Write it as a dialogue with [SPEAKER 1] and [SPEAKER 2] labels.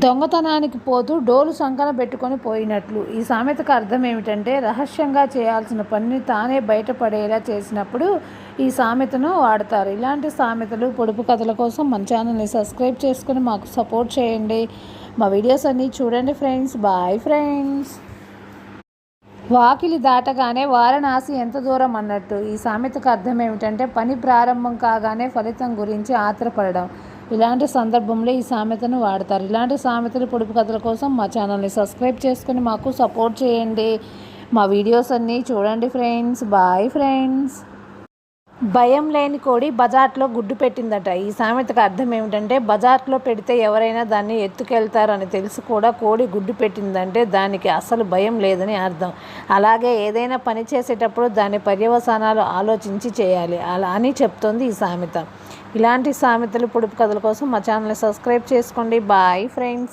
[SPEAKER 1] దొంగతనానికి పోతూ డోలు సంకన పెట్టుకొని పోయినట్లు. ఈ సామెతకు అర్థం ఏమిటంటే, రహస్యంగా చేయాల్సిన పనిని తానే బయటపడేలా చేసినప్పుడు ఈ సామెతను వాడతారు. ఇలాంటి సామెతలు, పొడుపు కథల కోసం మన ఛానల్ని సబ్స్క్రైబ్ చేసుకొని మాకు సపోర్ట్ చేయండి. మా వీడియోస్ అన్నీ చూడండి ఫ్రెండ్స్. Bye friends. వాకిలి దాటగానే వారణాసి ఎంత దూరం అన్నట్టు. ఈ సామెతకు అర్థం ఏమిటంటే, పని ప్రారంభం కాగానే ఫలితం గురించి ఆత్రపడడం. ఇలాంటి సందర్భంలో ఈ సామెతను వాడతారు. ఇలాంటి సామెతలు, పొడుపు కథల కోసం మా ఛానల్ని సబ్స్క్రైబ్ చేసుకొని మాకు సపోర్ట్ చేయండి. మా వీడియోస్ అన్నీ చూడండి ఫ్రెండ్స్. Bye friends. భయం లేని కోడి బజార్లో గుడ్డు పెట్టిందట. ఈ సామెతకు అర్థం ఏమిటంటే, బజార్లో పెడితే ఎవరైనా దాన్ని ఎత్తుకెళ్తారని తెలిసి కూడా కోడి గుడ్డు పెట్టిందంటే దానికి అసలు భయం లేదని అర్థం. అలాగే ఏదైనా పని చేసేటప్పుడు దాని పర్యవసానాలు ఆలోచించి చేయాలి అలా అని చెప్తోంది ఈ సామెత. ఇలాంటి సామెతలు, పొడుపు కథల కోసం మా ఛానల్ని సబ్స్క్రైబ్ చేసుకోండి. Bye friends.